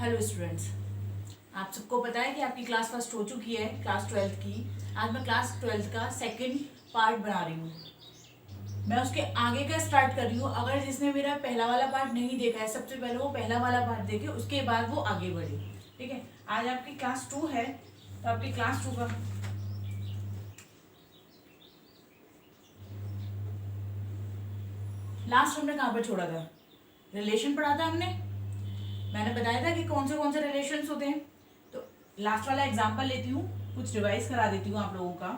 Hello students, आप सबको पता है कि आपकी क्लास फर्स्ट हो चुकी है, क्लास 12th की। आज मैं क्लास 12th का सेकंड पार्ट बना रही हूँ। मैं उसके आगे का स्टार्ट कर रही हूँ। अगर जिसने मेरा पहला वाला पार्ट नहीं देखा है, सबसे पहले वो पहला वाला पार्ट देखे, उसके बाद वो आगे बढ़े। ठीक है, आज आपकी क्लास 2 है, तो आपकी क्लास 2 का लास्ट हमने कहाँ पर छोड़ा था? रिलेशन पढ़ा था हमने। मैंने बताया था कि कौन से रिलेशंस होते हैं। तो लास्ट वाला एग्जांपल लेती हूँ, कुछ रिवाइज करा देती हूँ आप लोगों का।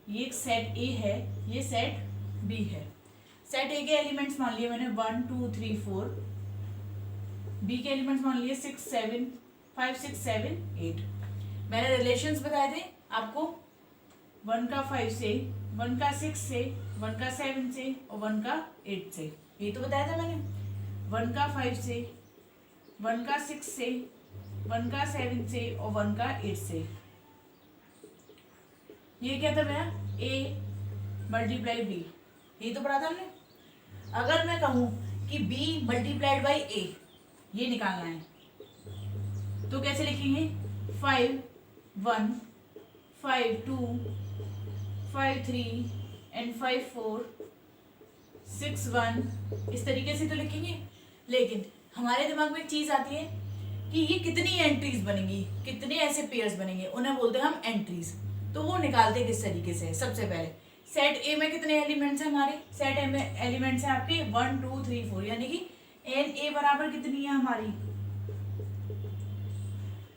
ये एक सेट ए है, ये सेट बी है। सेट ए के एलिमेंट्स मान लिए मैंने 1 2 3 4, बी के एलिमेंट्स मान लिए 6 7 5 6 7 8। मैंने रिलेशंस बताए थे आपको, 1 का 5 से, 1 का 6 से, 1 का 7 से और 1 का 8 से। ये तो बताया था मैंने। 1 का 5 से, 1 का 6 से, 1 का 7 से और 1 का 8 से। ये क्या था मेरा? a मल्टीप्लाई b, ये तो पढ़ा था हमने। अगर मैं कहूं कि b मल्टीप्लाइड बाई a, ये निकालना है, तो कैसे लिखेंगे? 5 1 5 2 5 3 एंड 5 4 6 1, इस तरीके से तो लिखेंगे। लेकिन हमारे दिमाग में एक चीज आती है कि ये कितनी एंट्रीज बनेंगी, कितने ऐसे पेयर्स बनेंगे, उन्हें बोलते हैं हम एंट्रीज। तो वो निकालते किस तरीके से? सबसे पहले सेट ए में कितने एलिमेंट्स हैं हमारे? सेट ए में एलिमेंट्स हैं आपके 1 2 3 4, यानी कि एन ए बराबर कितनी है हमारी?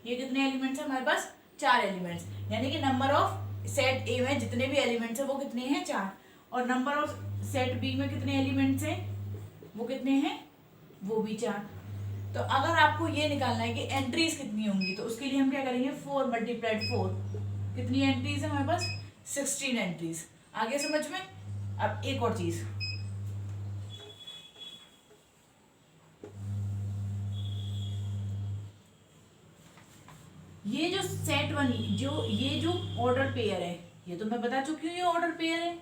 ये कितने एलिमेंट्स हैं हमारे पास? 4 एलिमेंट्स। यानी कि नंबर ऑफ सेट ए में जितने भी एलिमेंट्स हैं वो कितने हैं? 4। और नंबर ऑफ सेट बी में कितने एलिमेंट्स हैं? वो कितने हैं? वो भी 4। तो अगर आपको ये निकालना है कि एंट्रीज कितनी होंगी, तो उसके लिए हम क्या करेंगे? 4 मल्टीप्लाइड 4। कितनी एंट्रीज है हमारे पास? 16 एंट्रीज। आगे समझ में? अब एक और चीज, ये जो सेट वन, जो ये जो ऑर्डर पेयर है, ये तो मैं बता चुकी हूँ ये ऑर्डर पेयर है।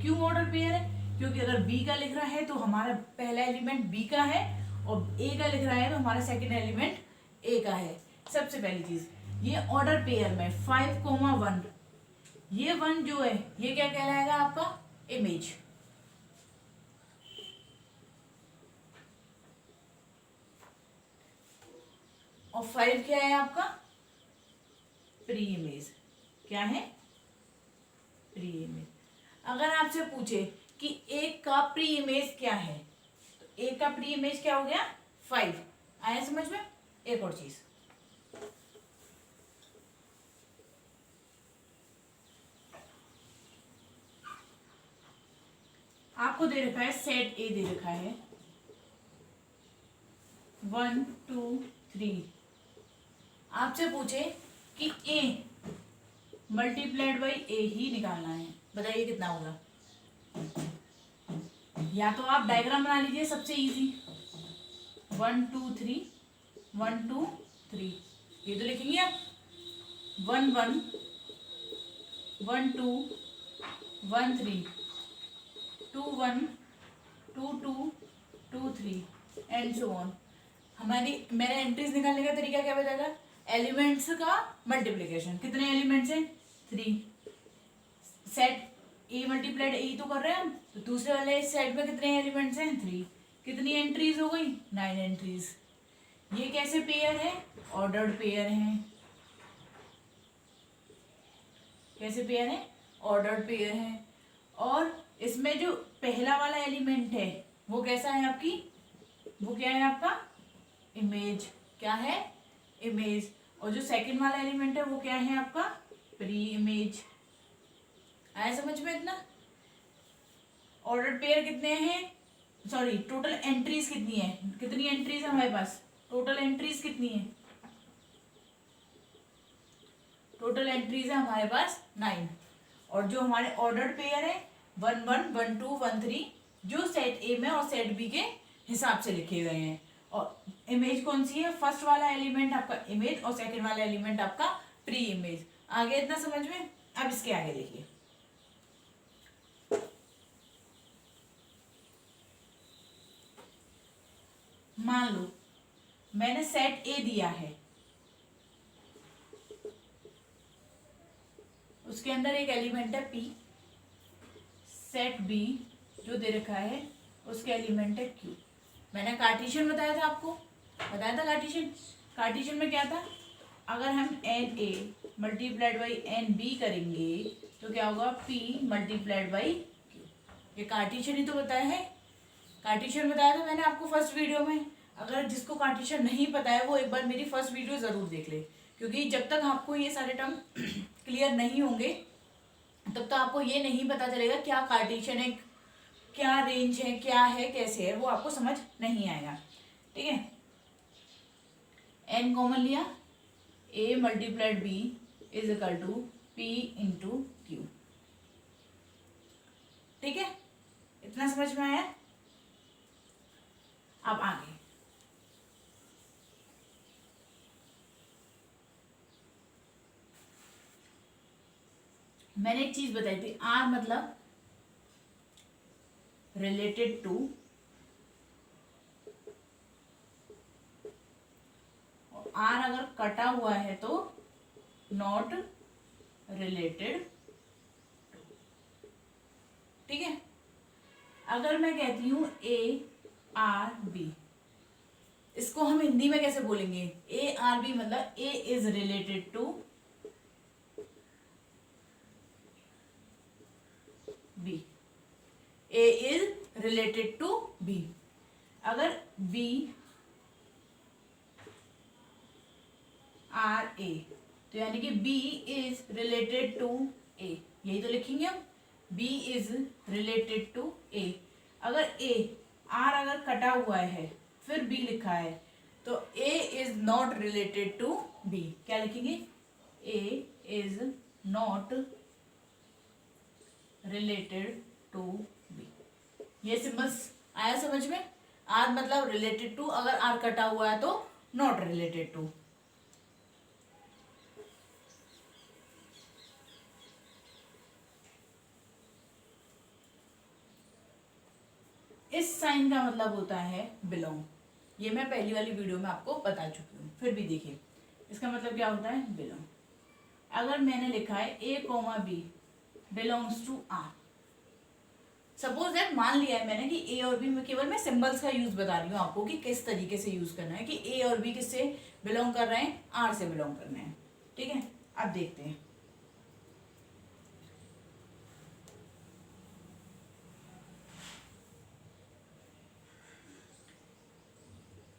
क्यों ऑर्डर पेयर है? क्योंकि अगर बी का लिख रहा है तो हमारा पहला एलिमेंट बी का है, और ए का लिख रहा है तो हमारा सेकंड एलिमेंट ए का है। सबसे पहली चीज, ये ऑर्डर पेयर में 5, 1, ये 1 जो है ये क्या कहलाएगा आपका? इमेज। और 5 क्या है आपका? Pre image. क्या है? Pre image. अगर आपसे पूछे कि एक का प्री इमेज क्या है, तो एक का प्री इमेज क्या हो गया? 5। आया समझ में? एक और चीज, आपको दे रखा है सेट ए, दे रखा है 1 2 3। आपसे पूछे कि ए मल्टीप्लाइड बाई ए ही निकालना है, बताइए कितना होगा? या तो आप डायग्राम बना लीजिए, सबसे इजी। 1 2 3 1 2 3, ये तो लिखेंगे आप। 1 1 1 2 1 3 2 1 2 2 2 3 एंड सो ऑन। हमारी मेरा एंट्रीज निकालने का तरीका क्या बताएगा? एलिमेंट्स का मल्टीप्लिकेशन। कितने एलिमेंट्स हैं? 3। सेट ए मल्टीप्लाइड ए तो कर रहे हैं हम, तो दूसरे वाले सेट में कितने एलिमेंट्स हैं? 3। कितनी एंट्रीज हो गई? 9 एंट्रीज। ये कैसे पेयर है? ऑर्डर्ड पेयर है। कैसे पेयर है? ऑर्डर्ड पेयर है। और इसमें जो पहला वाला एलिमेंट है वो कैसा है आपकी? वो क्या है आपका? इमेज। क्या है? इमेज। और जो सेकंड वाला एलिमेंट है वो क्या है आपका? Pre image. आया समझ में इतना? ऑर्डर पेयर कितने हैं? सॉरी, टोटल एंट्रीज कितनी है? कितनी एंट्रीज है हमारे पास? टोटल एंट्रीज कितनी है? टोटल एंट्रीज है हमारे पास 9। और जो हमारे ऑर्डर्ड पेयर है 1 1 1 2 1 3, जो सेट ए में और सेट बी के हिसाब से लिखे गए हैं। और इमेज कौन सी है? फर्स्ट वाला एलिमेंट आपका इमेज और सेकंड वाला एलिमेंट आपका प्री इमेज। आगे इतना समझ में? अब इसके आगे देखिए, मान लो मैंने सेट ए दिया है, उसके अंदर एक एलिमेंट है पी, सेट बी जो दे रखा है उसके एलिमेंट है क्यू। मैंने कार्टेशियन बताया था आपको, बताया था कार्टेशियन में क्या था, अगर हम N A multiplied by N B करेंगे तो क्या होगा, पी मल्टीप्लाइड बाई क्यू। ये कार्टेशियन ही तो बताया है, कार्टेशियन बताया था मैंने आपको फर्स्ट वीडियो में। अगर जिसको कार्टेशियन नहीं पता है वो एक बार मेरी फर्स्ट वीडियो ज़रूर देख ले, क्योंकि जब तक आपको ये सारे टर्म क्लियर नहीं होंगे तब तक आपको ये नहीं पता चलेगा क्या कार्टेशियन है, क्या रेंज है, क्या है, कैसे है, वो आपको समझ नहीं आएगा। ठीक है, एन कॉमन लिया, A multiplied B is equal to P into Q. ठीक है, इतना समझ में आया। अब आगे मैंने एक चीज बताई थी, आर मतलब रिलेटेड टू, आर अगर कटा हुआ है तो नॉट रिलेटेड टू। ठीक है, अगर मैं कहती हूं ए आर बी, इसको हम हिंदी में कैसे बोलेंगे, ए आर बी मतलब A is related to B, A is related to B. अगर बी आर ए तो यानी कि B is related to A, यही तो लिखेंगे हम, B is related to A. अगर ए आर अगर कटा हुआ है फिर बी लिखा है तो A is not related to B, क्या लिखेंगे, A is not related to B. ये सिंबल्स आया समझ में, आर मतलब रिलेटेड टू, अगर आर कटा हुआ है तो नॉट रिलेटेड टू। इस साइन का मतलब होता है बिलोंग, ये मैं पहली वाली वीडियो में आपको बता चुकी हूँ, फिर भी देखिए इसका मतलब क्या होता है, बिलोंग। अगर मैंने लिखा है A comma B belongs to R, suppose that मान लिया है मैंने कि ए और बी में, केवल मैं सिंबल्स का यूज बता रही हूँ आपको कि किस तरीके से यूज करना है, कि ए और बी किससे बिलोंग कर रहे हैं, आर से बिलोंग कर रहे हैं। ठीक है, अब देखते हैं।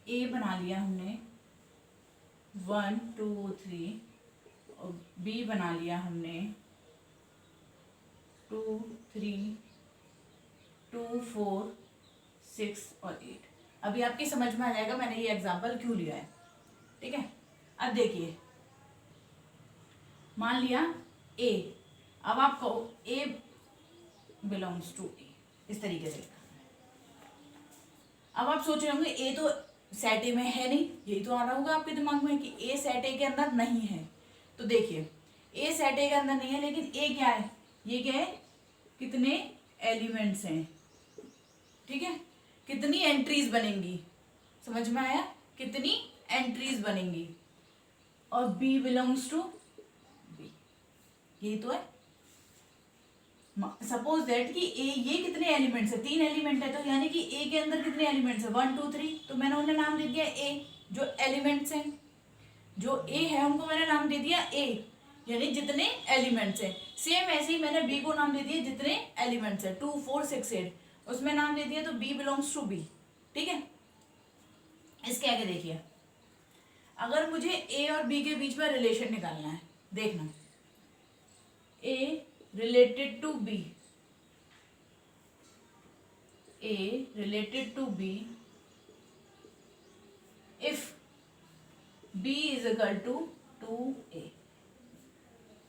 ए बना लिया हमने 1 2 3, और बी बना लिया हमने 2 3 2 4 6 और 8। अभी आपकी समझ में आ जाएगा मैंने ये एग्जांपल क्यों लिया है। ठीक है, अब देखिए, मान लिया ए, अब आप कहो ए बिलोंग्स टू ए, इस तरीके से। अब आप सोच रहे होंगे ए तो सेट ए में है नहीं, यही तो आ रहा होगा आपके दिमाग में कि ए सेट ए के अंदर नहीं है। तो देखिए ए सेट ए के अंदर नहीं है, लेकिन ए क्या है, ये क्या है, कितने एलिमेंट्स हैं। ठीक है, कितनी एंट्रीज बनेंगी, समझ में आया, कितनी एंट्रीज बनेंगी, और बी बिलोंग्स टू बी, यही तो है। सपोज दैट कि ए, ये कितने एलिमेंट्स है, 3 एलिमेंट है, तो यानी कि ए के अंदर कितने एलिमेंट्स है, 1 2 3, तो मैंने उन्हें नाम दे दिया ए, जो एलिमेंट्स हैं, जो ए है उनको मैंने नाम दे दिया ए, यानी जितने एलिमेंट्स हैं। सेम ऐसे ही मैंने बी को नाम दे दिया जितने एलिमेंट्स है, 2 4 6 8, उसमें नाम दे दिया, तो बी बिलोंग्स टू बी। ठीक है, इसके आगे देखिए, अगर मुझे ए और बी के बीच में रिलेशन निकालना है, देखना, ए related to B, A related to B if B is equal to 2A।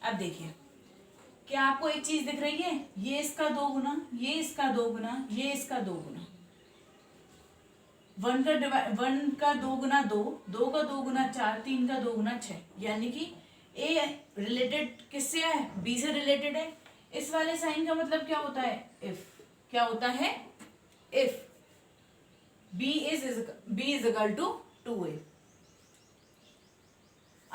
अब देखिए, क्या आपको एक चीज दिख रही है, ये इसका 2 गुना, ये इसका 2 गुना, ये इसका 2 गुना, 1 का 2 गुना 2, 2 का 2 गुना 4, 3 का 2 गुना 6, यानी कि ए रिलेटेड किससे है, बी से रिलेटेड है। इस वाले साइन का मतलब क्या होता है, इफ, क्या होता है, if B is equal to 2a,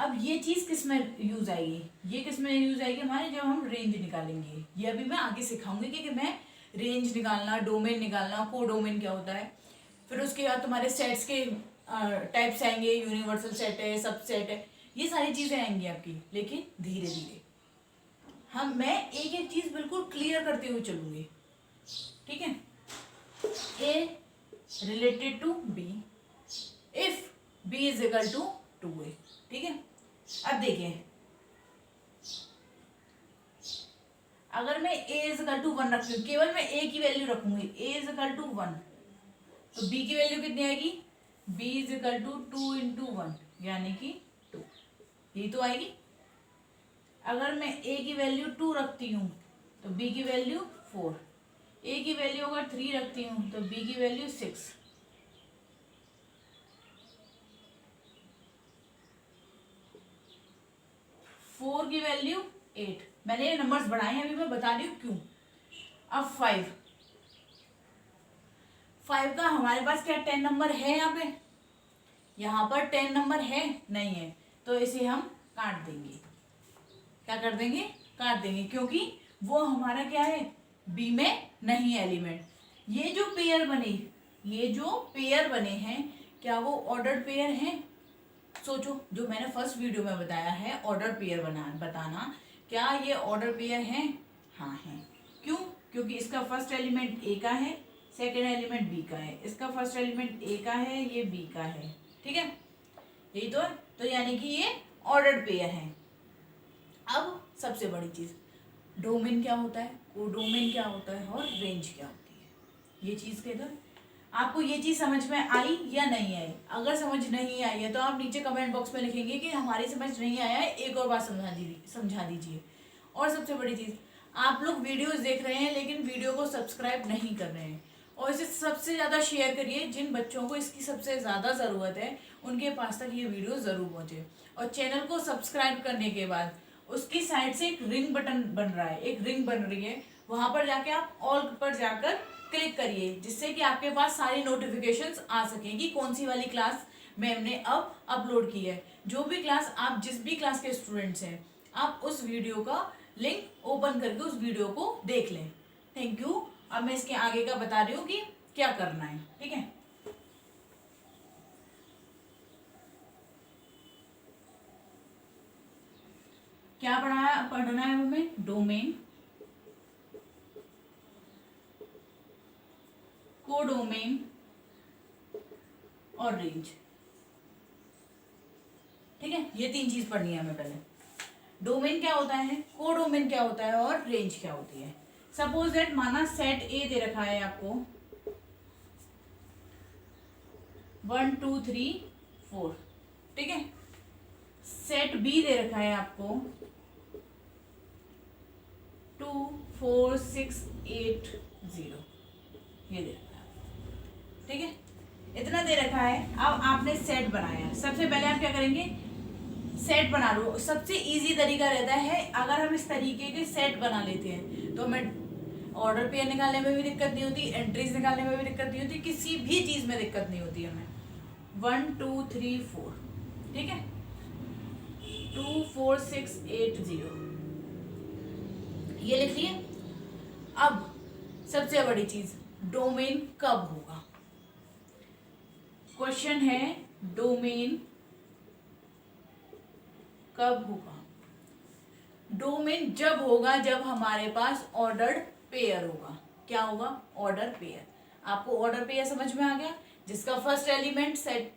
अब ये चीज किस में यूज आएगी, ये किस में यूज आएगी हमारे, जब हम रेंज निकालेंगे। ये अभी मैं आगे सिखाऊंगी कि मैं रेंज निकालना, डोमेन निकालना, को डोमेन क्या होता है। फिर उसके बाद तुम्हारे सेट्स के टाइप्स आएंगे, यूनिवर्सल सेट है, सब सेट है, ये सारी चीजें आएंगी आपकी, लेकिन धीरे धीरे मैं एक एक चीज बिल्कुल क्लियर करते हुए चलूंगी, ठीक है। A related to B if B is equal to 2a, ठीक है। अब देखिए, अगर मैं a इज इक्वल टू 1 रखती हूँ, केवल मैं a की वैल्यू रखूंगी, a इज इक्वल टू 1, तो b की वैल्यू कितनी आएगी, b is equal to 2 into 1 यानी कि 2, यही तो आएगी। अगर मैं a की वैल्यू 2 रखती हूँ तो b की वैल्यू 4, a की वैल्यू अगर 3 रखती हूँ तो b की वैल्यू 6, फोर की वैल्यू 8। मैंने ये नंबर्स बढ़ाए हैं, अभी मैं बता रही हूँ क्यों। अब 5 का हमारे पास क्या 10 नंबर है, यहाँ पर 10 नंबर है नहीं है, तो इसे हम काट देंगे। क्या कर देंगे, काट देंगे, क्योंकि वो हमारा क्या है, बी में नहीं है एलिमेंट। ये जो पेयर बने हैं, क्या वो ऑर्डर्ड पेयर हैं? सोचो, जो मैंने फर्स्ट वीडियो में बताया है ऑर्डर पेयर बताना, क्या ये ऑर्डर पेयर हैं? हाँ है। क्यों? क्योंकि इसका फर्स्ट एलिमेंट ए का है, सेकंड एलिमेंट बी का है, इसका फर्स्ट एलिमेंट ए का है, ये बी का है, ठीक है, यही तो है। तो यानी कि ये ऑर्डर्ड पेयर है। अब सबसे बड़ी चीज, डोमेन क्या होता है, कोडोमेन क्या होता है, और रेंज क्या होती है, ये चीज के इधर आपको ये चीज समझ में आई या नहीं आई? अगर समझ नहीं आई है तो आप नीचे कमेंट बॉक्स में लिखेंगे कि हमारी समझ नहीं आया है, एक और बार समझा दीजिए। और सबसे बड़ी चीज, आप लोग वीडियोस देख रहे हैं लेकिन वीडियो को सब्सक्राइब नहीं कर रहे हैं, और इसे सबसे ज़्यादा शेयर करिए। जिन बच्चों को इसकी सबसे ज़्यादा ज़रूरत है उनके पास तक ये वीडियो ज़रूर पहुँचे। और चैनल को सब्सक्राइब करने के बाद उसकी साइड से एक रिंग बटन बन रहा है, एक रिंग बन रही है, वहाँ पर जाके आप ऑल पर जाकर क्लिक करिए, जिससे कि आपके पास सारी नोटिफिकेशंस आ सकें कि कौन सी वाली क्लास मैंने अब अपलोड की है। जो भी क्लास आप जिस भी क्लास के स्टूडेंट्स हैं, आप उस वीडियो का लिंक ओपन करके उस वीडियो को देख लें। Thank you. अब मैं इसके आगे का बता रही हूँ कि क्या करना है, ठीक है। क्या पढ़ना है हमें, डोमेन, कोडोमेन और रेंज, ठीक है। ये तीन चीज पढ़नी है हमें पहले। डोमेन क्या होता है, कोडोमेन क्या होता है, और रेंज क्या होती है। सपोज दैट, माना सेट ए दे रखा है आपको 1 2 3 4, ठीक है। सेट बी दे रखा है आपको 2 4 6 8 0, ये दे रखा है, ठीक है। इतना दे रखा है। अब आपने सेट बनाया, सबसे पहले आप क्या करेंगे, सेट बना लो। सबसे इजी तरीका रहता है, अगर हम इस तरीके के सेट बना लेते हैं तो हमें ऑर्डर पेयर निकालने में भी दिक्कत नहीं होती, एंट्रीज निकालने में भी दिक्कत नहीं होती, किसी भी चीज में दिक्कत नहीं होती हमें। 1 2 3 4, ठीक है, 2 4 6 8 0, ये लिख लिए। अब सबसे बड़ी चीज, डोमेन कब होगा। क्वेश्चन है, डोमेन कब होगा। डोमेन जब होगा जब हमारे पास ऑर्डर्ड पेयर होगा। क्या होगा, ऑर्डर पेयर। आपको ऑर्डर पेयर समझ में आ गया, जिसका फर्स्ट एलिमेंट सेट,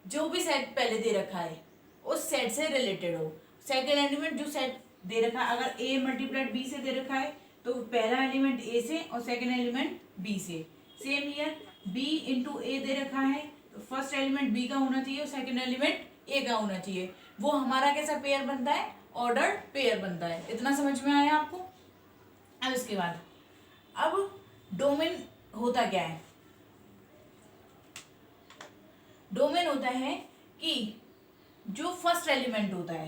जो भी सेट पहले दे रखा है उस सेट से रिलेटेड हो। सेकंड एलिमेंट जो सेट दे रखा है, अगर ए मल्टीप्लाइड बी से दे रखा है तो पहला एलिमेंट ए से और सेकंड एलिमेंट बी से। सेम ईयर बी इंटू ए दे रखा है तो फर्स्ट एलिमेंट बी का होना चाहिए और सेकंड एलिमेंट ए का होना चाहिए। वो हमारा कैसा पेयर बनता है, ऑर्डर्ड पेयर बनता है। इतना समझ में आया आपको। अब इसके बाद, अब डोमेन होता क्या है। डोमेन होता है कि जो फर्स्ट एलिमेंट होता है,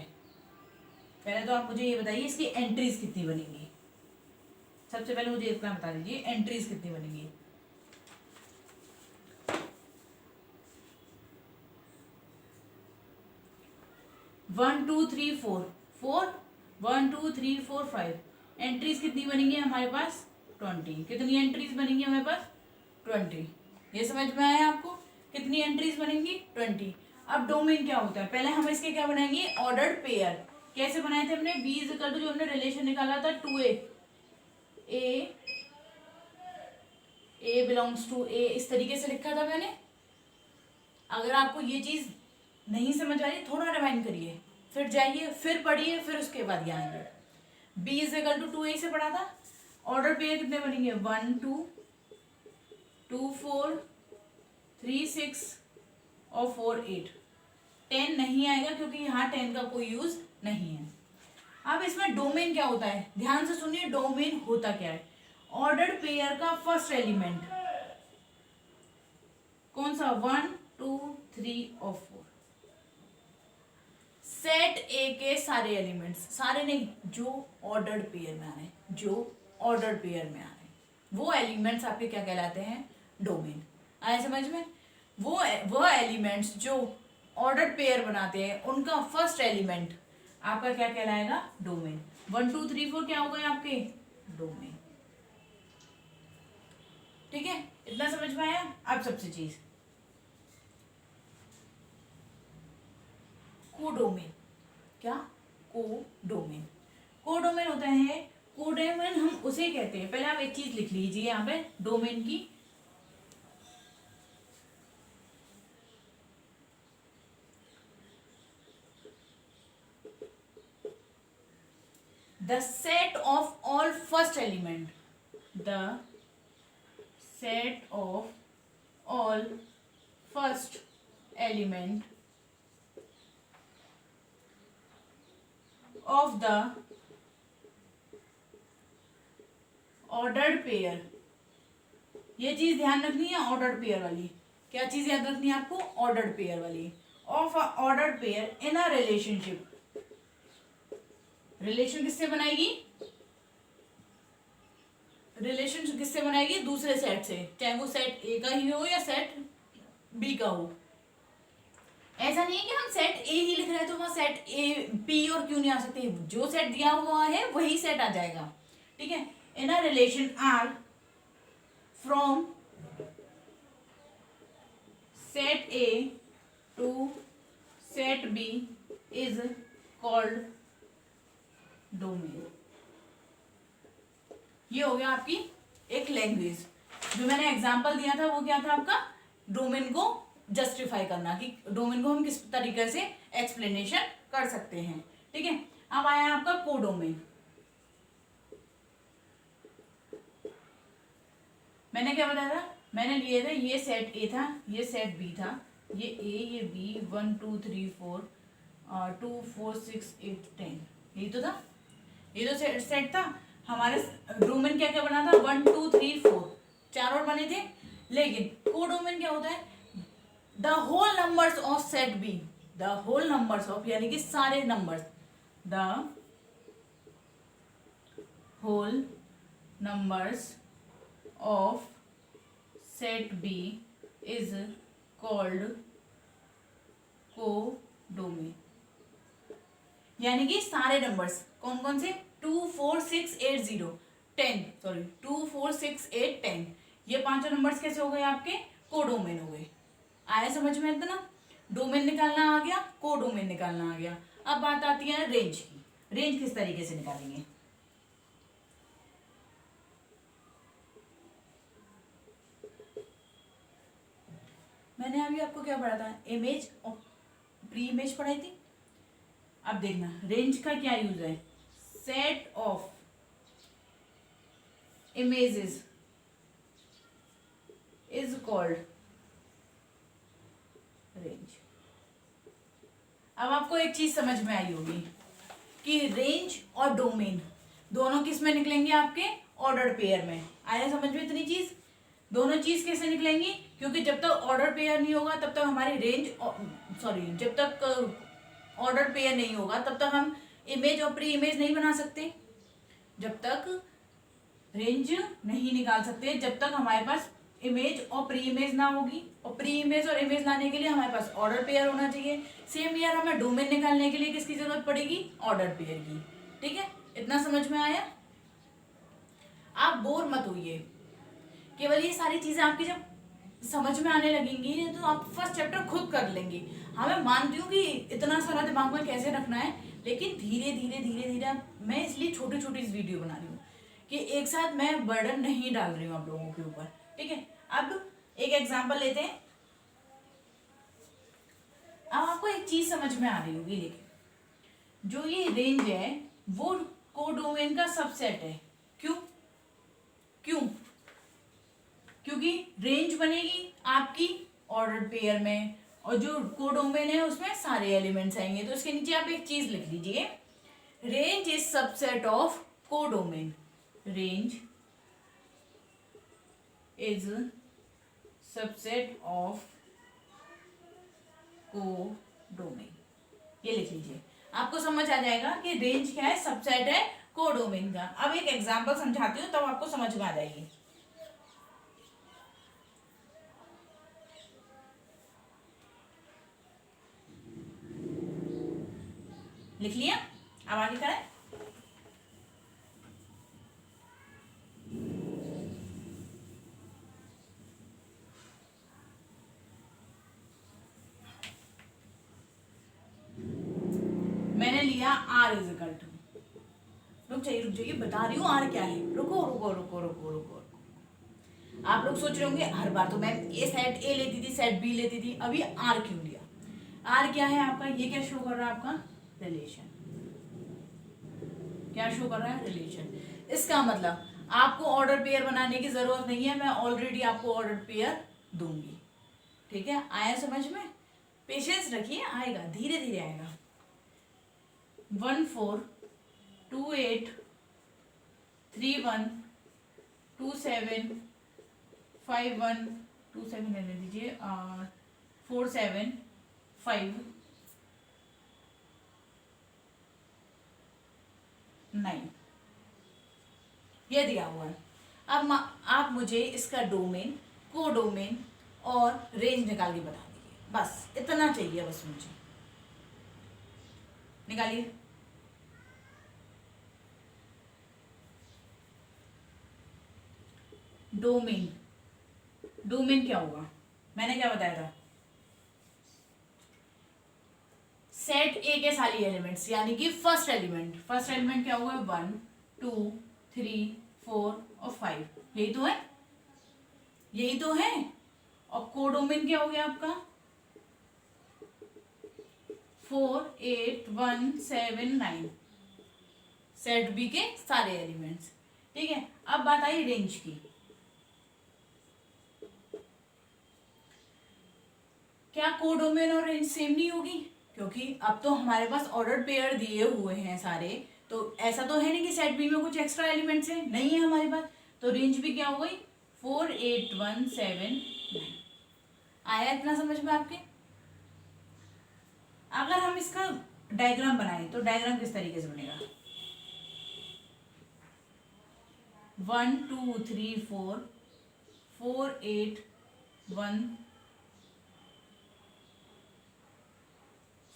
पहले तो आप मुझे ये बताइए इसकी एंट्रीज कितनी बनेंगी। सबसे पहले मुझे इतना बता दीजिए, एंट्रीज कितनी बनेंगी। 1 2 3 4 4 1 2 3 4 5 एंट्रीज कितनी बनेंगी हमारे पास 20। कितनी एंट्रीज बनेंगी हमारे पास 20। ये समझ में आया आपको कितनी एंट्रीज बनेंगी 20। अब डोमेन क्या होता है, पहले हम इसके क्या बनाएंगे ऑर्डर्ड पेयर। कैसे बनाए थे हमने बी इज इक्वल टू जो हमने रिलेशन निकाला था 2a ए बिलोंग्स टू ए, इस तरीके से लिखा था मैंने। अगर आपको ये चीज नहीं समझ आ रही थोड़ा रिवाइंड करिए, फिर जाइए फिर पढ़िए, फिर उसके बाद ये आएंगे। B is equal to 2a से पढ़ा था। ऑर्डर पेयर कितने बनेंगे 1 2 2 4 3 6 और 4 8। 10 नहीं आएगा क्योंकि यहाँ 10 का कोई यूज नहीं है। अब इसमें डोमेन क्या होता है, ध्यान से सुनिए डोमेन होता क्या है। ऑर्डर्ड पेयर का फर्स्ट एलिमेंट कौन सा 1 2 3 और 4। सेट ए के सारे एलिमेंट्स, सारे नहीं जो ऑर्डर्ड पेयर में आ रहे हैं, जो ऑर्डर्ड पेयर में आ रहे हैं वो एलिमेंट्स आपके क्या कहलाते हैं डोमेन। आए समझ में। वो एलिमेंट्स जो ऑर्डर्ड पेयर बनाते हैं उनका फर्स्ट एलिमेंट आपका क्या कहलाएगा डोमेन। 1 2 3 4 क्या हो गए आपके डोमेन। ठीक है, इतना समझ में आया। अब सबसे चीज कोडोमेन। क्या कोडोमेन। कोडोमेन होता है, कोडोमेन हम उसे कहते हैं, पहले आप एक चीज लिख लीजिए यहाँ पे डोमेन की। The set of all first element, the set of all first element of the ordered pair। ये चीज ध्यान रखनी है ऑर्डर्ड पेयर वाली। क्या चीज याद रखनी है आपको ऑर्डर्ड पेयर वाली। Of a ordered pair in a relationship. Relation किससे बनाएगी, रिलेशन किससे बनाएगी दूसरे सेट से, चाहे वो सेट ए का ही हो या सेट बी का हो। ऐसा नहीं है कि हम सेट ए ही लिख रहे हैं तो वहां सेट ए पी और क्यों नहीं आ सकते, जो सेट दिया हुआ है वही सेट आ जाएगा। ठीक है, in a relation R from set A to set B is called domain. ये हो गया आपकी एक लैंग्वेज। जो मैंने एग्जांपल दिया था वो क्या था आपका डोमेन को जस्टिफाई करना, कि डोमेन को हम किस तरीके से एक्सप्लेनेशन कर सकते हैं। ठीक है, अब आया आपका कोडोमेन। मैंने क्या बताया था, मैंने लिए थे ये सेट ए था, ये सेट बी था, ये ए ये बी 1 2 3 4 2 4 6 8 10, यही तो था, ये तो सेट था हमारे। डोमेन क्या क्या बना था 1 2 3 4 चार और बने थे। लेकिन कोडोमेन क्या होता है the whole numbers of set B, the whole numbers of यानी कि सारे numbers, the whole numbers of set B is called codomain. यानी कि सारे नंबर्स कौन कौन से 2 4 6 8 0 10 सॉरी 2 4 6 8 10 ये पांचों नंबर्स कैसे हो गए आपके कोडोमेन हो गए। आया समझ में इतना, डोमेन निकालना आ गया, कोडोमेन निकालना आ गया। अब बात आती है रेंज की। रेंज किस तरीके से निकालेंगे, मैंने अभी आपको क्या पढ़ा था इमेज और प्री इमेज पढ़ाई थी। अब देखना रेंज का क्या यूज है, set of images is called range. अब आपको एक चीज समझ में आई होगी कि रेंज और डोमेन दोनों किस में निकलेंगे आपके ऑर्डर पेयर में। आया समझ में इतनी चीज, दोनों चीज कैसे निकलेंगी, क्योंकि जब तक ऑर्डर पेयर नहीं होगा तब तक हमारी रेंज सॉरी जब तक ऑर्डर पेयर नहीं होगा तब तक हम इमेज और प्री इमेज नहीं बना सकते, जब तक रेंज नहीं निकाल सकते, जब तक हमारे पास इमेज और प्री इमेज ना होगी, और प्री इमेज और इमेज लाने के लिए हमारे पास ऑर्डर पेयर होना चाहिए। सेम यार हमें डोमेन निकालने के लिए किसकी जरूरत पड़ेगी, ऑर्डर पेयर की। ठीक है, इतना समझ में आया। आप बोर मत होइए, केवल ये सारी चीजें आपकी जब समझ में आने लगेंगी तो आप फर्स्ट चैप्टर खुद कर लेंगे। हाँ मैं मानती हूँ कि इतना सारा दिमाग में कैसे रखना है, लेकिन धीरे धीरे धीरे धीरे मैं इसलिए छोटी छोटी वीडियो बना रही हूँ कि एक साथ मैं बर्डन नहीं डाल रही हूँ आप लोगों के ऊपर। ठीक है, अब एक एग्जांपल लेते हैं। अब आपको एक चीज समझ में आ रही होगी, देखिए जो ये रेंज है वो कोडोमेन का सबसेट है। क्यों क्यों क्योंकि रेंज बनेगी आपकी ऑर्डर पेयर में, और जो कोडोमेन है उसमें सारे एलिमेंट्स आएंगे। तो इसके नीचे आप एक चीज लिख लीजिए, range is subset of codomain. Range is subset of codomain, ये लिख लीजिए, आपको समझ आ जाएगा कि रेंज क्या है, सबसेट है कोडोमेन का। अब एक एग्जांपल समझाती हूँ तब आपको समझ में आ जाएगी। लिख लिया, अब आगे करें। मैंने लिया आर इज इक्वल टू, रुक जाइए बता रही हूँ आर क्या है। रुको रुको रुको रुको रुको, आप लोग सोच रहे होंगे हर बार तो मैं ए सेट ए लेती थी, सेट बी लेती थी, अभी आर क्यों लिया। आर क्या है आपका, ये क्या शो कर रहा है आपका, रिलेशन। क्या शो कर रहा है, रिलेशन। इसका मतलब आपको ऑर्डर पेयर बनाने की जरूरत नहीं है, मैं ऑलरेडी आपको ऑर्डर पेयर दूंगी। ठीक है, आया समझ में, पेशेंस रखिए, आएगा धीरे धीरे आएगा। 1 4 2 8 3 1 2 7 5 1 2 7 रहने दीजिए, और 4 7 5 9, ये दिया हुआ है। अब आप मुझे इसका डोमेन, कोडोमेन और रेंज निकाल के बता दीजिए, बस इतना चाहिए, बस मुझे निकालिए। डोमेन, डोमेन क्या होगा, मैंने क्या बताया था, सेट ए के सारी एलिमेंट्स, यानी कि फर्स्ट एलिमेंट क्या होगा, 1 2 3 4 और 5, यही तो है, यही तो है। और कोडोमेन क्या हो गया आपका, 4 8 1 7 9, सेट बी के सारे एलिमेंट्स। ठीक है, अब बात आई रेंज की। क्या कोडोमेन और रेंज सेम नहीं होगी, क्योंकि अब तो हमारे पास ऑर्डर पेयर दिए हुए हैं सारे, तो ऐसा तो है नहीं कि सेट बी में कुछ एक्स्ट्रा एलिमेंट्स हैं, नहीं है हमारे पास, तो रेंज भी क्या हो गई, 4 8 1 7 9। आया इतना समझ में आपके। अगर हम इसका डायग्राम बनाए तो डायग्राम किस तरीके से बनेगा, 1 2 3 4 4 8 1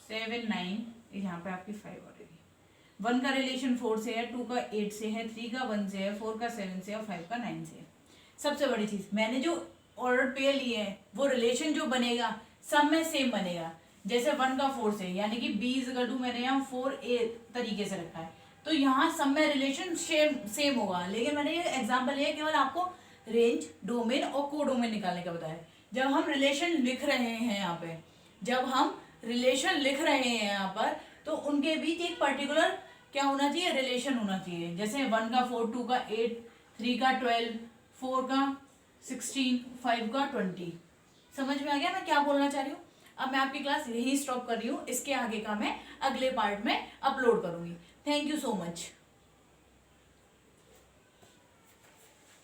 7 9, यहाँ पे आपकी 5 ऑलरेडी। 1 का रिलेशन 4 से है, 2 का 8 से है, 3 का 1 से है, 4 का 7 से और 5 का 9 से है। सबसे बड़ी चीज, मैंने जो ऑर्डर पेयर लिए है वो रिलेशन जो बनेगा सब में सेम बनेगा। जैसे 1 का 4 से, यानी कि b इक्वल टू मैंने यहाँ 4a तरीके से रखा है, तो यहाँ सब में रिलेशन सेम होगा। लेकिन मैंने ये एग्जाम्पल लिया केवल आपको रेंज, डोमेन और कोडोमेन निकालने का बताया। जब हम रिलेशन लिख रहे हैं यहाँ पे, जब हम रिलेशन लिख रहे हैं यहाँ पर, तो उनके बीच एक पर्टिकुलर क्या होना चाहिए, रिलेशन होना चाहिए। जैसे 1 का 4, 2 का 8, 3 का 12, 4 का 16, 5 का 20। समझ में आ गया मैं क्या बोलना चाह रही हूँ। अब मैं आपकी क्लास यही स्टॉप कर रही हूँ, इसके आगे का मैं अगले पार्ट में अपलोड करूंगी। Thank you so much.